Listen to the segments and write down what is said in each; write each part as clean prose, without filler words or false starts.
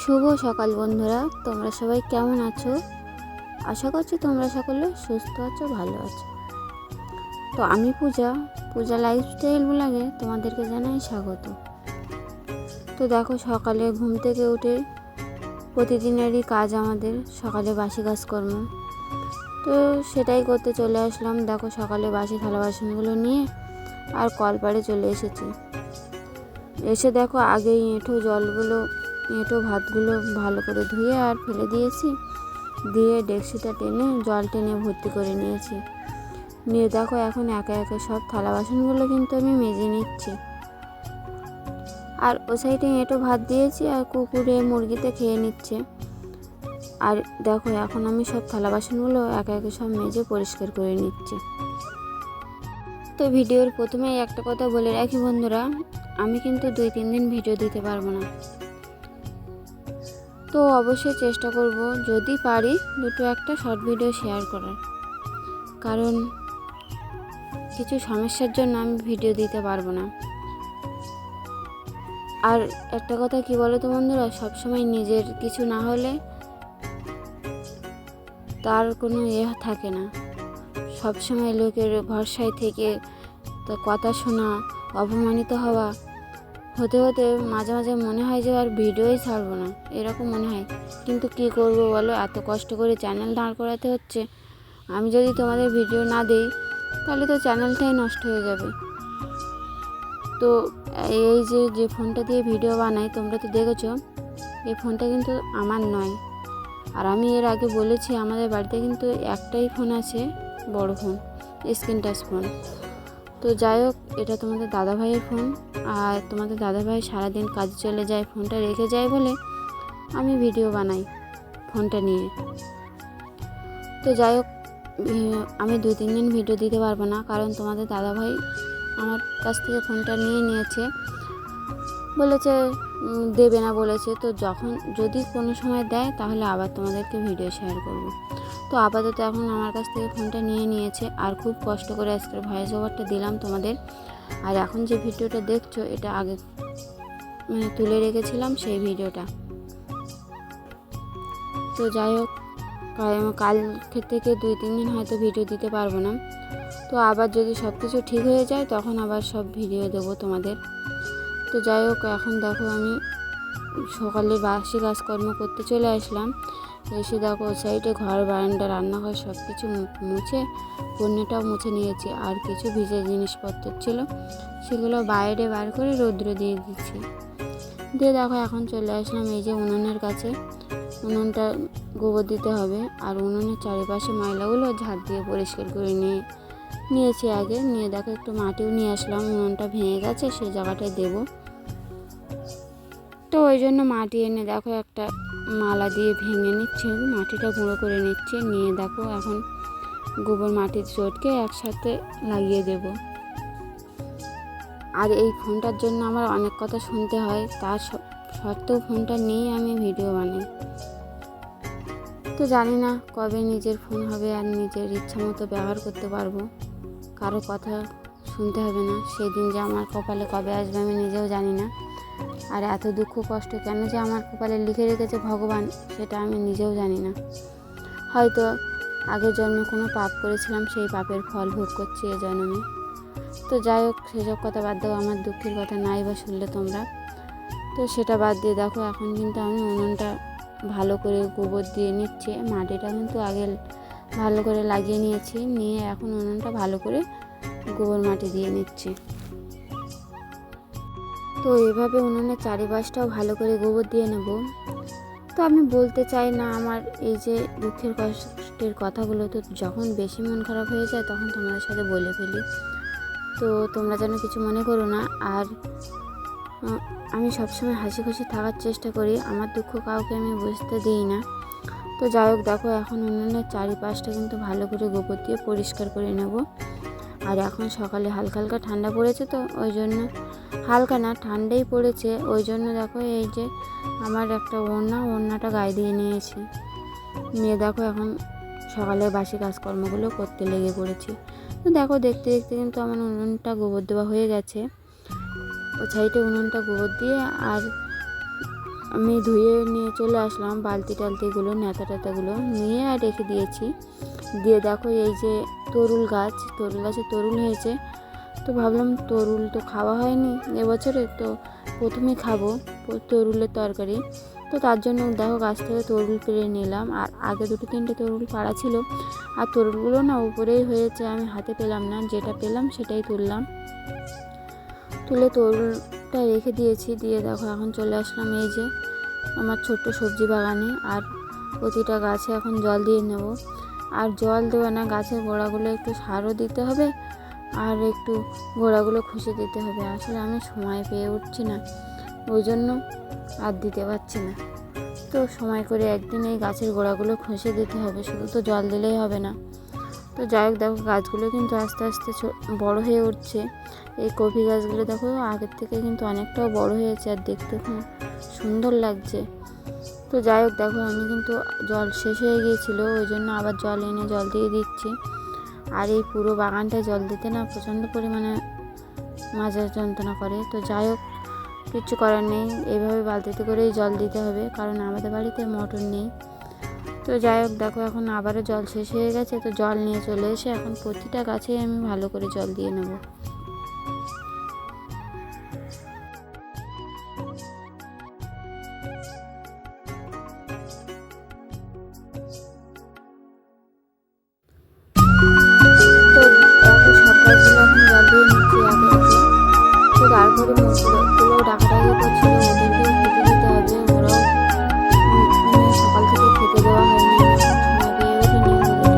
শুভ সকাল বন্ধুরা, তোমরা সবাই কেমন আছো? আশা করছি তোমরা সকলে সুস্থ আছো, ভালো আছো। তো আমি পূজা লাইফস্টাইল ব্লগে তোমাদেরকে জানাই স্বাগত। তো দেখো, সকালে ঘুম থেকে উঠে প্রতিদিনেরই কাজ আমাদের সকালে বাসি কাজকর্ম, তো সেটাই করতে চলে আসলাম। দেখো, সকালে বাসি থালা বাসনগুলো নিয়ে আর কলপাড়ে চলে এসেছি। এসে দেখো, আগেই এঁটো ভাতগুলো ভালো করে ধুয়ে আর ফেলে দিয়েছি, দিয়ে ডেকচিটা টেনে জল টেনে ভর্তি করে নিয়েছি। নিয়ে দেখো, এখন একে একে সব থালা বাসনগুলো কিন্তু আমি মেজে নিচ্ছি। আর ও সাইডে এঁটো ভাত দিয়েছি আর কুকুরে মুরগিতে খেয়ে নিচ্ছে। আর দেখো, এখন আমি সব থালা বাসনগুলো একে একে সব মেজে পরিষ্কার করে নিচ্ছি। তো ভিডিওর প্রথমেই একটা কথা বলে রাখি বন্ধুরা, আমি কিন্তু 2-3 দিন ভিডিও দিতে পারবো না। তো অবশ্যই চেষ্টা করব যদি পারি একটা শর্ট ভিডিও শেয়ার করার, কারণ কিছু সমস্যার জন্য আমি ভিডিও দিতে পারবো না। আর একটা কথা কি বলো তো বন্ধুরা, সবসময় নিজের কিছু না হলে তার কোনো থাকে না। সবসময় লোকের ভরসায় থেকে তার কথা শোনা, অপমানিত হওয়া হতে হতে মাঝে মাঝে মনে হয় যে আর ভিডিওই ছাড়বো না, এরকম মনে হয়। কিন্তু কি করব বলো, এত কষ্ট করে চ্যানেল দাঁড় করাতে হচ্ছে। আমি যদি তোমাদের ভিডিও না দিই তাহলে তো চ্যানেলটাই নষ্ট হয়ে যাবে। তো এই যে ফোনটা দিয়ে ভিডিও বানাই, তোমরা তো দেখেছো, এই ফোনটা কিন্তু আমার নয়। আর আমি এর আগে বলেছি, আমাদের বাড়িতে কিন্তু একটাই ফোন আছে, বড় ফোন, স্ক্রিন টাচ ফোন। তো যাই হোক, এটা তোমাদের দাদাভাইয়ের ফোন। আর তোমাদের দাদাভাই সারাদিন কাজে চলে যায়, ফোনটা রেখে যায় বলে আমি ভিডিও বানাই ফোনটা নিয়ে। তো যাই হোক, আমি 2-3 দিন ভিডিও দিতে পারবো না, কারণ তোমাদের দাদাভাই আমার কাছ থেকে ফোনটা নিয়েছে, বলেছে দেবে না বলেছে। তো যদি কোনো সময় দেয় তাহলে আবার তোমাদেরকে ভিডিও শেয়ার করব। তো আপাতত এখন আমার কাছ থেকে ফোনটা নিয়েছে। আর খুব কষ্ট করে আজকের ভয়েস ওভারটা দিলাম তোমাদের। আর এখন যে ভিডিওটা দেখছো, এটা আগে তুলে রেখেছিলাম সেই ভিডিওটা। তো যাই হোক, কালকে থেকে 2-3 দিন হয়তো ভিডিও দিতে পারবো না। তো আবার যদি সব কিছু ঠিক হয়ে যায় তখন আবার সব ভিডিও দেবো তোমাদের। তো যাই হোক, এখন দেখো, আমি সকালে বাসি কাজকর্ম করতে চলে আসলাম। এসে দেখো, সাইডে ঘর, বারান্দা, রান্নাঘর সব কিছু মুছে, কন্যাটাও মুছে নিয়েছি। আর কিছু ভিজে জিনিসপত্র ছিল, সেগুলো বাইরে বার করে রৌদ্রে দিয়ে দিচ্ছি। দিয়ে দেখো, এখন চলে আসলাম এই যে উনুনের কাছে। উনুনটা গোবর দিতে হবে, আর উনুনের চারিপাশে ময়লাগুলো ঝাড় দিয়ে পরিষ্কার করে নিয়েছি আগে। নিয়ে দেখো, একটু মাটিও নিয়ে আসলাম, উনুনটা ভেঙে গেছে, সেই জায়গাটায় দেবো। তো ওই জন্য মাটি এনে দেখো একটা মালা দিয়ে ভেঙে নিচ্ছে, মাটিটা গুঁড়ো করে নিচ্ছে। নিয়ে দেখো, এখন গোবর মাটির চটকে একসাথে লাগিয়ে দেব। আর এই ফোনটার জন্য আমার অনেক কথা শুনতে হয়, তার সত্ত্বেও ফোনটা নিয়ে আমি ভিডিও বানাই। তো জানি না কবে নিজের ফোন হবে আর নিজের ইচ্ছা মতো ব্যবহার করতে পারবো, কারো কথা শুনতে হবে না। সেই দিন যে আমার কপালে কবে আসবে আমি নিজেও জানি না। আর এত দুঃখ কষ্ট কেন যে আমার কপালে লিখে রেখেছে ভগবান, সেটা আমি নিজেও জানি না। হয়তো আগের জন্মে কোনো পাপ করেছিলাম, সেই পাপের ফল ভোগ করছি এ জন্মে। তো যাই হোক, সেসব কথা বাদ দাও, আমার দুঃখের কথা নাই বা শুনলে তোমরা। তো সেটা বাদ দিয়ে দেখো, এখন কিন্তু আমি উনুনটা ভালো করে গোবর দিয়ে নিচ্ছে। মাটিটা কিন্তু আগে ভালো করে লাগিয়ে নিয়েছি, নিয়ে এখন উনুনটা ভালো করে গোবর মাটি দিয়ে নিচ্ছি। তো এভাবে উনুনের চারিপাশটাও ভালো করে গোবর দিয়ে নেব। তো আমি বলতে চাই না আমার এই যে দুঃখের কষ্টের কথাগুলো, তো যখন বেশি মন খারাপ হয়ে যায় তখন তোমাদের সাথে বলে ফেলি। তো তোমরা যেন কিছু মনে করো না। আর আমি সবসময় হাসি খুশি থাকার চেষ্টা করি, আমার দুঃখ কাউকে আমি বুঝতে দিই না। তো যাই হোক, দেখো, এখন উনুনের চারিপাশটা কিন্তু ভালো করে গোবর দিয়ে পরিষ্কার করে নেব। আর এখন সকালে হালকা হালকা ঠান্ডা পড়েছে, তো ওই জন্য, হালকা না ঠান্ডাই পড়েছে, ওই জন্য দেখো এই যে আমার একটা ওড়নাটা গায়ে দিয়ে নিয়েছি। নিয়ে দেখো, এখন সকালে বাসি কাজকর্মগুলো করতে লেগে পড়েছি। তো দেখো, দেখতে দেখতে কিন্তু আমার উনুনটা গোবর দেওয়া হয়ে গেছে। ও সাইডে উনুনটা গোবর দিয়ে আর আমি ধুয়ে নিয়ে চলে আসলাম বালতি টালতিগুলো, নেতা টেতাগুলো নিয়ে আর রেখে দিয়েছি। দিয়ে দেখো এই যে তরুল গাছে তরুল হয়েছে। তো ভাবলাম তরুল তো খাওয়া হয়নি এবছরে, তো প্রথমেই খাবো তরুলের তরকারি। তো তার জন্য দেখো গাছ থেকে তরুল পেরে নিলাম। আর আগে 2-3টে তরুল পাড়া ছিল, আর তরুলগুলো না উপরেই হয়েছে, আমি হাতে পেলাম না, যেটা পেলাম সেটাই তুললাম। তুলে তরুলটা রেখে দিয়েছি। দিয়ে দেখো এখন চলে আসলাম এই যে আমার ছোট্ট সবজি বাগানে। আর প্রতিটা গাছে এখন জল দিয়ে নেব। আর জল দেওয়া না, গাছের গোড়াগুলো একটু সারও দিতে হবে, আর একটু গোড়াগুলো খুশে দিতে হবে। আসলে আমি সময় পেয়ে উঠছি না, ওই জন্য আর দিতে পারছি না। তো সময় করে একদিন এই গাছের গোড়াগুলো খুশে দিতে হবে, শুধু তো জল দিলেই হবে না। তো যাই হোক, দেখো গাছগুলো কিন্তু আস্তে আস্তে বড় হয়ে উঠছে। এই কফি গাছগুলো দেখো আগের থেকে কিন্তু অনেকটাও বড় হয়েছে, আর দেখতে খুব সুন্দর লাগছে। তো যাই হোক, দেখো আমি কিন্তু জল শেষ হয়ে গিয়েছিলো, ওই জন্য আবার জল এনে জল দিয়ে দিচ্ছি। আর এই পুরো বাগানটায় জল দিতে না প্রচণ্ড পরিমাণে মাজার যন্ত্রণা করে। তো যাই হোক, কিচ্ছু করার নেই, এইভাবে বালতিতে করেই জল দিতে হবে, কারণ আমাদের বাড়িতে মোটর নেই। তো যাই হোক, দেখো এখন আবারও জল শেষ হয়ে গেছে। তো জল নিয়ে চলে এসে এখন প্রতিটা গাছেই আমি ভালো করে জল দিয়ে নেব। তো দেখো সব গাছগুলো এখন জল দিয়ে নিচ্ছি আগে আগে। তো তারপরে মুরগিগুলো ডাকাডাকি করছিল, ওদেরকেও খেতে দিতে হবে। ওরাও সকাল থেকে খেতে দেওয়া হয়নি, সময় পেয়ে ওঠেনি ওদেরকে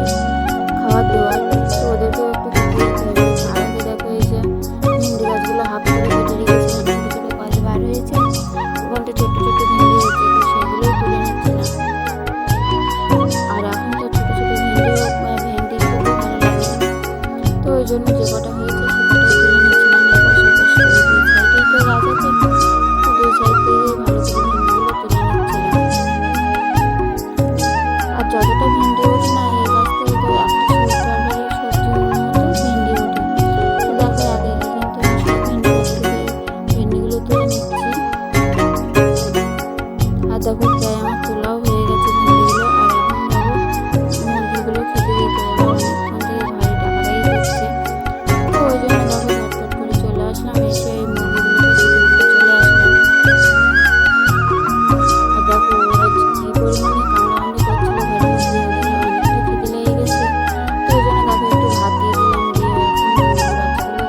খাবার দেওয়ার। তো ওদেরকেও একটু খেতে দিতে হবে। তার আগে দেখো এই যে ভেন্ডি গাছগুলো হাফ করে কেটে রেখেছিলাম, ছোটো ছোটো গাছ বার হয়েছে, ওখানটা ছোট্ট ছোট্ট ভেন্ডি হয়েছে, তো সেগুলোই তুলে নিচ্ছিলাম। আর এখন তো ছোটো ছোটো ভেন্ডি খুবই ভালো লাগে, তো ওই জন্য যে কটা হয়েছে সে কটাই তুলে নিচ্ছিলাম। এই পাশে পাশে দুই সাইডেই তো গাছ আছে, তো দুই সাইড থেকেই ভালো করে ভেন্ডিগুলো তুলে নিচ্ছিলাম। আর যতটা ভেন্ডি ওঠে না এই গাছ থেকে, তো একটা তরকারি সবজির মতো ভেন্ডি ওঠে। তো দেখো আগে আগে কিন্তু আমি সব ভেন্ডি গাছ থেকে ভেন্ডিগুলো তুলে নিচ্ছি। আর দেখো প্রায় আমার তোলাও হয়ে গেছে ভেন্ডিগুলো। আর এখন দেখো মুরগিগুলো খেতে দিতে হবে, অনেকক্ষণ থেকে ভারী টাকাটাই করছে। তো ওই জন্য দেখো ঝটপট করে চলে আসলাম, এসে এই মুরগিগুলোকে খেতে দিতে চলে আসলাম। আর দেখো ওরা কী পরিমাণে কামড়াকামড়ি করছিল ঘরের মধ্যে, ওদের অনেকটা খেতে লেগে গেছে। তো ওই জন্য দেখো একটু ভাত দিয়ে দিলাম, দিয়ে এখন মুরগি বাচ্চাগুলো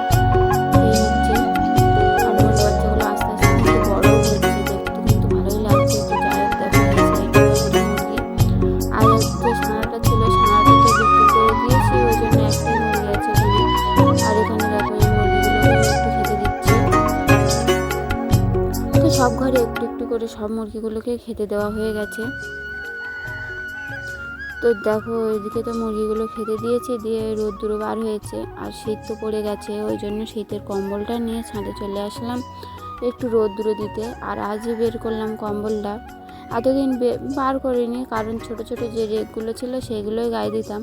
খেয়ে নিচ্ছে। আর মুরগি বাচ্চাগুলো আস্তে আস্তে কিন্তু বড়ও হচ্ছে, দেখতে কিন্তু ভালোই লাগছে। তো যাই হোক, দেখো এই সাইডে একটা মুরগি, আর যে ছানাটা ছিল ছানাটা তো বিক্রি করে দিয়েছি, ওই জন্য একটাই মুরগি আছে খালি। আর এখানে দেখো এই মুরগিগুলোকে একটু খেতে দিচ্ছি। তো সব ঘরে একটু একটু করে সব মুরগিগুলোকে খেতে দেওয়া হয়ে গেছে। তো দেখো এদিকে তো মুরগিগুলো খেতে দিয়েছি, দিয়ে রোদ্দুর বার হয়েছে, আর শীত তো পড়ে গেছে, ওই জন্য শীতের কম্বলটা নিয়ে ছাদে চলে আসলাম একটু রোদ্দুরে দিতে। আর আজই বের করলাম কম্বলটা, এতদিন বার করিনি, কারণ ছোট ছোট যে রেকগুলো ছিল সেইগুলোই গায়ে দিতাম,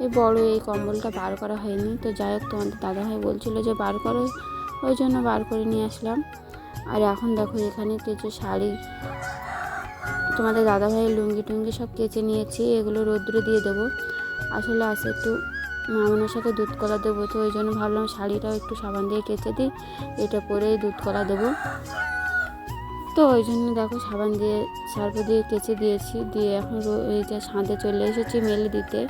এই বড় এই কম্বলটা বার করা হয়নি। তো যাই হোক, তোমাদের দাদাভাই বলছিল যে বার করো, ওই জন্য বার করে নিয়ে আসলাম। আর এখন দেখো এখানে কিছু শাড়ি, তোমাদের দাদাভাইয়ের লুঙ্গি টুঙ্গি সব কেচে নিয়েছি, এগুলো রোদ্দুরে দিয়ে দেবো। আসলে আছে একটু মামনের সাথে দুধ কলা দেবো, তো ওই জন্য ভাবলাম শাড়িটাও একটু সাবান দিয়ে কেচে দিই, এটা পরেই দুধ কলা দেবো। তো ওই জন্য দেখো সাবান দিয়ে সার্ফ দিয়ে কেচে দিয়েছি, দিয়ে এখন এই যে ছাদে চলে এসেছি মেলে দিতে।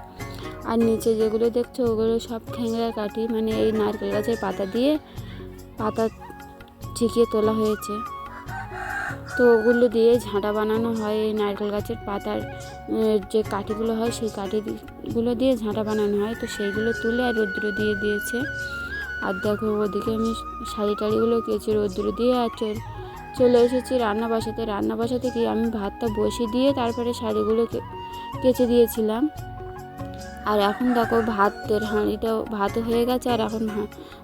আর নিচে যেগুলো দেখছো ওগুলো সব ঠ্যাংরা কাঠি, মানে এই নারকেল গাছের পাতা দিয়ে পাতা ছিকিয়ে তোলা হয়েছে। তো ওগুলো দিয়ে ঝাঁটা বানানো হয়, এই নারকেল গাছের পাতার যে কাঠিগুলো হয় সেই কাঠিগুলো দিয়ে ঝাঁটা বানানো হয়। তো সেইগুলো তুলে আর রোদ্দুরে দিয়ে দিয়েছে। আর দেখো ওদিকে আমি শাড়ি টাড়িগুলো কেচে রোদ্দুরে দিয়ে আর চলে এসেছি রান্না বসাতে গিয়ে আমি ভাতটা বসিয়ে দিয়ে তারপরে শাড়িগুলো কেচে দিয়েছিলাম। আর এখন দেখো ভাতের হাঁড়িটাও ভাতও হয়ে গেছে, আর এখন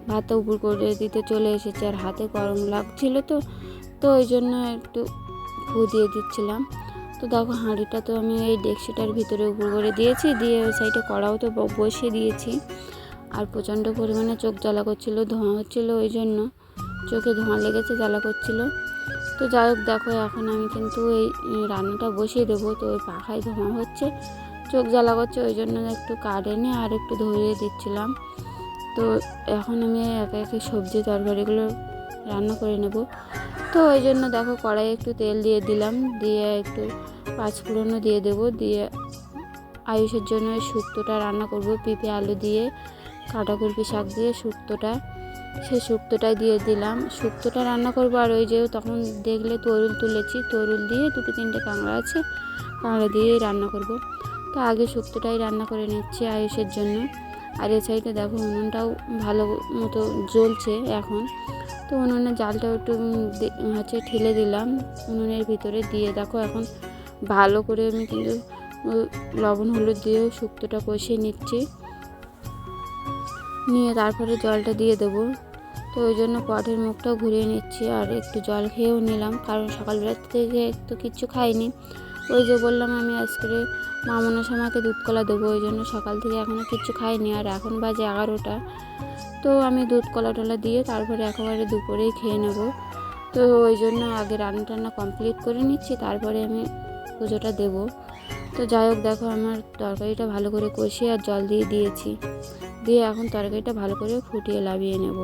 ভাতটা উপর করে দিতে চলে এসেছে। আর হাতে গরম লাগছিল, তো ওই জন্য একটু ফু দিয়ে দিচ্ছিলাম। তো দেখো হাঁড়িটা তো আমি এই ডেকচিটার ভিতরে উপর করে দিয়েছি, দিয়ে ওই সাইডে কড়াও তো বসিয়ে দিয়েছি। আর প্রচণ্ড পরিমাণে চোখ জ্বালা করছিলো, ধোঁয়া হচ্ছিলো, ওই জন্য চোখে ধোঁয়া লেগেছে, জ্বালা করছিলো। তো যাই হোক দেখো এখন আমি কিন্তু এই রান্নাটা বসিয়ে দেবো। তো ওই পাখায় ধোঁয়া হচ্ছে, চোখ জ্বালা করছে, ওই জন্য একটু কাঠ এনে আর একটু ধরিয়ে দিচ্ছিলাম। তো এখন আমি একে একে সবজি তরকারিগুলো রান্না করে নেব। তো ওই জন্য দেখো কড়াইয়ে একটু তেল দিয়ে দিলাম, দিয়ে একটু পাঁচফোড়নও দিয়ে দেবো, দিয়ে আয়ুষের জন্য ওই শুক্তোটা রান্না করব, পেঁপে আলু দিয়ে কাঁটাকুলপি শাক দিয়ে শুক্তোটা, সেই শুক্তোটাই দিয়ে দিলাম। শুক্তোটা রান্না করবো। আর ওই যে তখন দেখলে তরুল তুলেছি, তরুল দিয়ে দুটো তিনটে কাঁকড়া আছে, কাঁকড়া দিয়েই রান্না করব। তো আগে শুক্তোটাই রান্না করে নিচ্ছি আয়ুষের জন্য। আর এ সাইডে দেখো উনুনটাও ভালো মতো জ্বলছে এখন। তো উনুনের জালটাও একটু ঠেলে দিলাম উনুনের ভিতরে, দিয়ে দেখো এখন ভালো করে আমি কিন্তু লবণ হলুদ দিয়ে শুক্তোটা কষিয়ে নিচ্ছি, নিয়ে তারপরে জলটা দিয়ে দেবো। তো ওই জন্য পটের মুখটাও ঘুরিয়ে নিচ্ছি আর একটু জল খেয়েও নিলাম, কারণ সকালবেলা থেকে তো কিচ্ছু খাইনি। ওই যে বললাম আমি আজকে মা মনসা মাকে দুধ কলা দেবো, ওই জন্য সকাল থেকে এখনও কিচ্ছু খাইনি। আর এখন বাজে 11টা। তো আমি দুধ কলা টলা দিয়ে তারপরে একেবারে দুপুরেই খেয়ে নেব। তো ওই জন্য আগে রান্না টান্না কমপ্লিট করে নিচ্ছি, তারপরে আমি পুজোটা দেবো। তো যাই হোক দেখো আমার তরকারিটা ভালো করে কষিয়ে আর জল দিয়ে দিয়েছি, দিয়ে এখন তরকারিটা ভালো করে ফুটিয়ে লাভিয়ে নেব।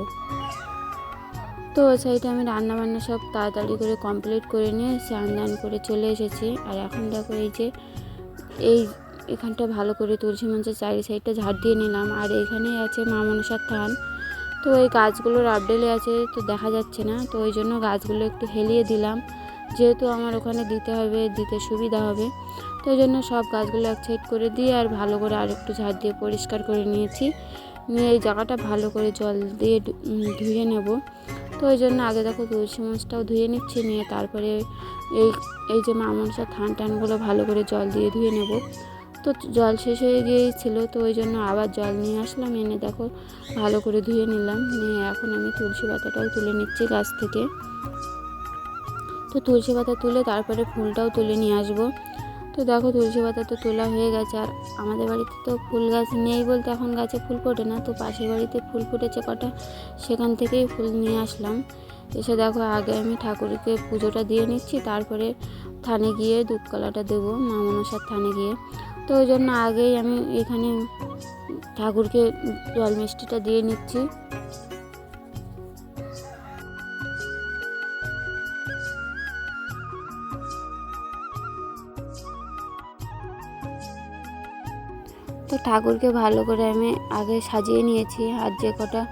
তো ওই সাইডে আমি রান্নাবান্না সব তাড়াতাড়ি করে কমপ্লিট করে নিয়ে স্নান দান করে চলে এসেছি। আর এখন দেখো এই যে এখানটা ভালো করে তুলসী মঞ্চের চারি সাইডটা ঝাড় দিয়ে নিলাম। আর এখানেই আছে মা মনসার থান। তো এই গাছগুলোর আপডেলে আছে, তো দেখা যাচ্ছে না, তো ওই জন্য গাছগুলো একটু হেলিয়ে দিলাম, যেহেতু আমার ওখানে দিতে সুবিধা হবে। তো ওই জন্য সব গাছগুলো এক সাইড করে দিয়ে আর ভালো করে আর একটু ঝাড় দিয়ে পরিষ্কার করে নিয়েছি, নিয়ে এই জায়গাটা ভালো করে জল দিয়ে ধুয়ে নেব। তো ওই জন্য আগে দেখো তুলসী মঞ্চটাও ধুয়ে নিচ্ছি, নিয়ে তারপরে এই যে মা মনসার থান টানগুলো ভালো করে জল দিয়ে ধুয়ে নেব। তো জল শেষ হয়ে গিয়েছিল, তো ওই জন্য আবার জল নিয়ে আসলাম, এনে দেখো ভালো করে ধুয়ে নিলাম, নিয়ে এখন আমি তুলসী পাতাটাও তুলে নিচ্ছি গাছ থেকে। তো তুলসী পাতা তুলে তারপরে ফুলটাও তুলে নিয়ে আসবো। তো দেখো তুলসী পাতা তো তোলা হয়ে গেছে। আর আমাদের বাড়িতে তো ফুল গাছ নেই বলতে এখন গাছে ফুল ফোটে না, তো পাশের বাড়িতে ফুল ফুটেছে কটা, সেখান থেকেই ফুল নিয়ে আসলাম। এসে দেখো আগে আমি ঠাকুরকে পুজোটা দিয়ে নিচ্ছি, তারপরে থানে গিয়ে দুধ কলাটা দেবো মা মনসার থানে গিয়ে। তো ওই জন্য আগেই আমি এখানে ঠাকুরকে জল মিষ্টিটা দিয়ে নিচ্ছি। তো ঠাকুরকে ভালো করে আমি আগে সাজিয়ে নিয়েছি, আর যে কটা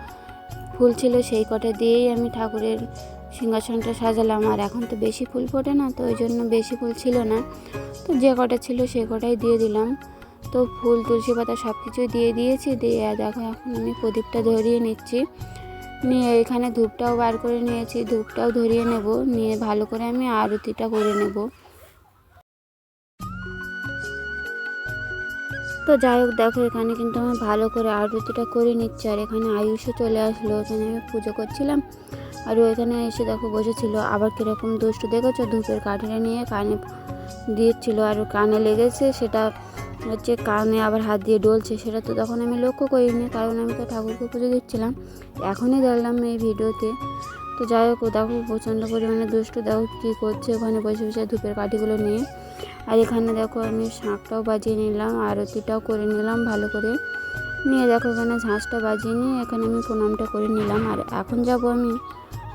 ফুল ছিল সেই কটা দিয়েই আমি ঠাকুরের সিংহাসনটা সাজালাম। আর এখন তো বেশি ফুল ফোটে না, তো ওই জন্য বেশি ফুল ছিল না, তো যে কটা ছিল সে কটাই দিয়ে দিলাম। তো ফুল তুলসী পাতা সব কিছুই দিয়ে দিয়েছি, দিয়ে দেখো এখন আমি প্রদীপটা ধরিয়ে নিচ্ছি, নিয়ে এখানে ধূপটাও বার করে নিয়েছি, ধূপটাও ধরিয়ে নেব, নিয়ে ভালো করে আমি আরতিটা করে নেব। তো যাই হোক দেখো এখানে কিন্তু আমি ভালো করে আরতিটা করে নিচ্ছি। আর এখানে আয়ুষও চলে আসলো, এখানে আমি পুজো করছিলাম আর ওইখানে এসে দেখো বসেছিল। আবার কীরকম দুষ্টু দেখেছো, ধূপের কাঠিটা নিয়ে কানে দিয়েছিল আর কানে লেগেছে, সেটা হচ্ছে কানে আবার হাত দিয়ে ডলছে, সেটা তো তখন আমি লক্ষ্য করিনি, কারণ আমি তো ঠাকুরকে পুজো দিচ্ছিলাম, এখনই দেখলাম এই ভিডিওতে। তো যাই হোক দেখো প্রচণ্ড পরিমাণে দুষ্টু, দেখো কী করছে ওখানে বসে বসে ধূপের কাঠিগুলো নিয়ে। আর এখানে দেখো আমি শাঁখটাও বাজিয়ে নিলাম, আরতিটাও করে নিলাম ভালো করে, নিয়ে দেখো এখানে ঝাঁসটা বাজিয়ে নিয়ে এখানে আমি প্রণামটা করে নিলাম। আর এখন যাব আমি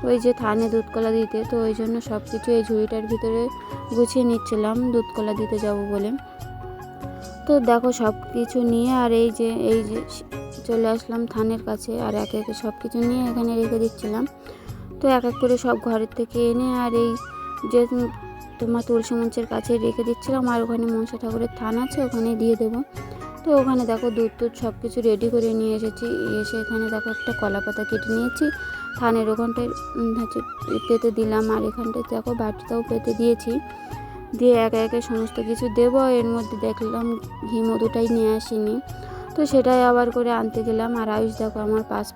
ওই যে থানে দুধ কলা দিতে, তো ওই জন্য সব কিছু এই ঝুড়িটার ভিতরে গুছিয়ে নিচ্ছিলাম দুধ কলা দিতে যাব বলে। তো দেখো সব কিছু নিয়ে আর এই যে চলে আসলাম থানের কাছে, আর একে একে সব কিছু নিয়ে এখানে রেখে দিচ্ছিলাম। তো এক এক করে সব ঘরের থেকে এনে আর এই যে তোমার তুলসী মঞ্চের কাছে রেখে দিচ্ছিলাম, আর ওখানে মনসা ঠাকুরের থান আছে ওখানে দিয়ে দেবো। তো ওখানে দেখো দুধ সব কিছু রেডি করে নিয়ে এসেছি, এসে এখানে দেখো একটা কলা পাতা কেটে নিয়েছি, থানের ওখানটায় হচ্ছে পেতে দিলাম, আর এখানটায় দেখো বাটিটাও পেতে দিয়েছি, দিয়ে একে একে সমস্ত কিছু দেবো। এর মধ্যে দেখলাম ঘি মধুটাই নিয়ে আসিনি, তো সেটাই আবার করে আনতে গেলাম। আর আয়ুষ দেখো আমার পাশ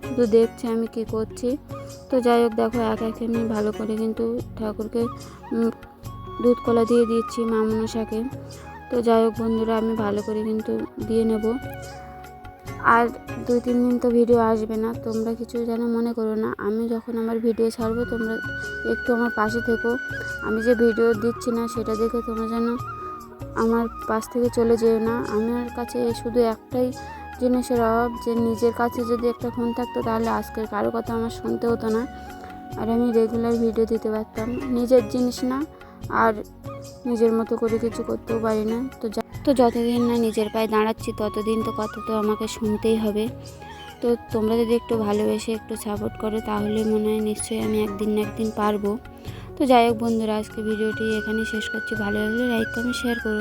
শুধু দেখছে আমি কি করছি। তো যাই হোক দেখো এক একে আমি ভালো করে কিন্তু ঠাকুরকে দুধ কলা দিয়ে দিচ্ছি মা মনসাকে। তো যাই হোক বন্ধুরা আমি ভালো করে কিন্তু দিয়ে নেব। আর 2-3 দিন তো ভিডিও আসবে না, তোমরা কিছু যেন মনে করো না। আমি যখন আমার ভিডিও ছাড়বো তোমরা একটু আমার পাশে থেকো। আমি যে ভিডিও দিচ্ছি না সেটা দেখে তোমরা যেন আমার পাশ থেকে চলে যেও না। আমার কাছে শুধু একটাই জিনিসের অভাব, যে নিজের কাছে যদি একটা ফোন থাকতো তাহলে আজকের কারো কথা আমার শুনতে হতো না, আর আমি রেগুলার ভিডিও দিতে পারতাম। নিজের জিনিস না, আর নিজের মতো করে কিছু করতেও পারি না। তো যতদিন না নিজের পায়ে দাঁড়াচ্ছি ততদিন তো কথা তো আমাকে শুনতেই হবে। তো তোমরা যদি একটু ভালোবেসে একটু সাপোর্ট করো তাহলে মনে হয় নিশ্চয়ই আমি একদিন না একদিন পারবো। তো যাই হোক বন্ধুরা, আজকে ভিডিওটি এখানেই শেষ করছি। ভালো লাগলে লাইক কমেন্ট শেয়ার করো।